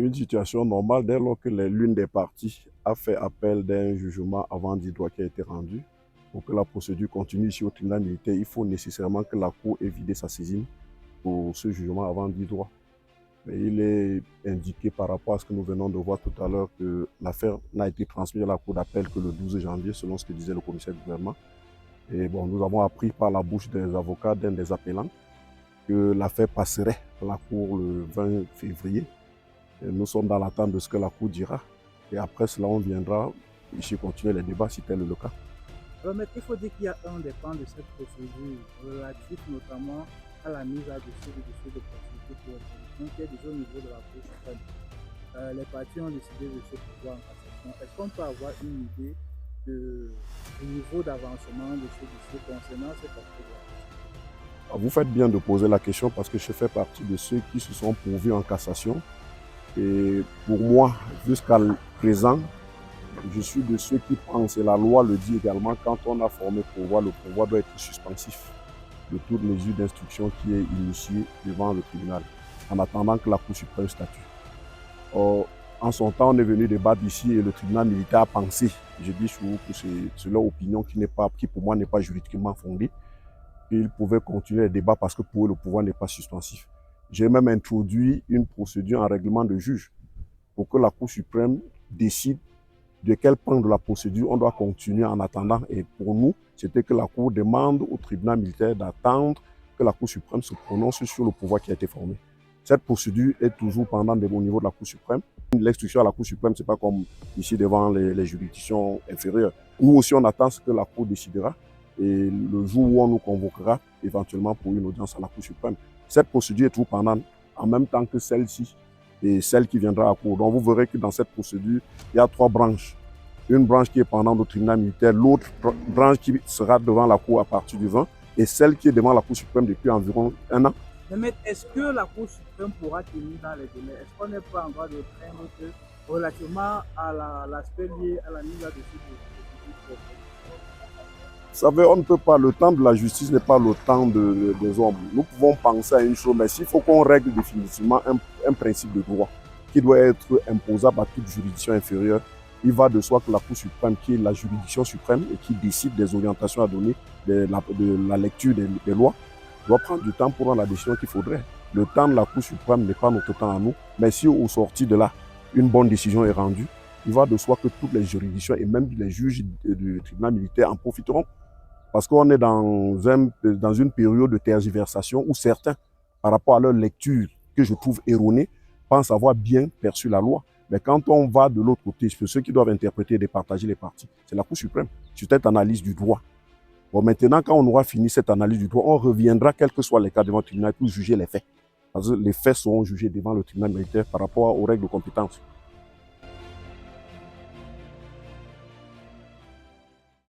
Une situation normale dès lors que l'une des parties a fait appel d'un jugement avant du droit qui a été rendu. Pour que la procédure continue ici au tribunal militaire, il faut nécessairement que la Cour ait vidé sa saisine pour ce jugement avant du droit. Mais il est indiqué par rapport à ce que nous venons de voir tout à l'heure que l'affaire n'a été transmise à la Cour d'appel que le 12 janvier, selon ce que disait le commissaire du gouvernement. Et bon, nous avons appris par la bouche des avocats d'un des appelants que l'affaire passerait à la Cour le 20 février. Et nous sommes dans l'attente de ce que la Cour dira. Et après cela, on viendra ici continuer les débats si tel est le cas. Alors, mais il faut dire qu'il y a un des pans de cette procédure relatif notamment à la mise à dossier de possibilité pour l'introduction qui est déjà au niveau de la Cour suprême. Les partis ont décidé de se pourvoir en cassation. Est-ce qu'on peut avoir une idée du niveau d'avancement de ce dossier concernant cet aspect de la Cour? Vous faites bien de poser la question parce que je fais partie de ceux qui se sont pourvus en cassation. Et pour moi, jusqu'à présent, je suis de ceux qui pensent, et la loi le dit également, quand on a formé pourvoi, le pourvoi doit être suspensif de toute mesure d'instruction qui est initiée devant le tribunal, en attendant que la Cour suprême statue. Or, en son temps, on est venu débattre ici et le tribunal militaire a pensé, je dis souvent que c'est leur opinion qui pour moi n'est pas juridiquement fondée, qu'ils pouvaient continuer les débats parce que pour eux, le pouvoir n'est pas suspensif. J'ai même introduit une procédure en règlement de juge pour que la Cour suprême décide de quel pan de la procédure on doit continuer en attendant. Et pour nous, c'était que la Cour demande au tribunal militaire d'attendre que la Cour suprême se prononce sur le pouvoir qui a été formé. Cette procédure est toujours pendant au niveau de la Cour suprême. L'instruction à la Cour suprême, ce n'est pas comme ici devant les juridictions inférieures. Nous aussi, on attend ce que la Cour décidera et le jour où on nous convoquera éventuellement pour une audience à la Cour suprême. Cette procédure est toujours pendant en même temps que celle-ci et celle qui viendra à cour. Donc vous verrez que dans cette procédure, il y a 3 branches. Une branche qui est pendante au tribunal militaire, l'autre branche qui sera devant la Cour à partir du 20 et celle qui est devant la Cour suprême depuis environ 1 an. Mais est-ce que la Cour suprême pourra tenir dans les délais? Est-ce qu'on n'est pas en droit de craindre que, relativement à l'aspect lié à la mise à dessus de vous savez, on ne peut pas, le temps de la justice n'est pas le temps des hommes. Nous pouvons penser à une chose, mais s'il faut qu'on règle définitivement un principe de droit qui doit être imposable à toute juridiction inférieure, il va de soi que la Cour suprême, qui est la juridiction suprême et qui décide des orientations à donner, de la lecture des lois, doit prendre du temps pour prendre la décision qu'il faudrait. Le temps de la Cour suprême n'est pas notre temps à nous, mais si au sorti de là, une bonne décision est rendue, il va de soi que toutes les juridictions et même les juges du tribunal militaire en profiteront. Parce qu'on est dans une période de tergiversation où certains, par rapport à leur lecture que je trouve erronée, pensent avoir bien perçu la loi. Mais quand on va de l'autre côté, ceux qui doivent interpréter et départager les parties, c'est la Cour suprême, sur cette analyse du droit. Bon, maintenant, quand on aura fini cette analyse du droit, on reviendra, quels que soient les cas devant le tribunal, pour juger les faits. Parce que les faits seront jugés devant le tribunal militaire par rapport aux règles de compétence.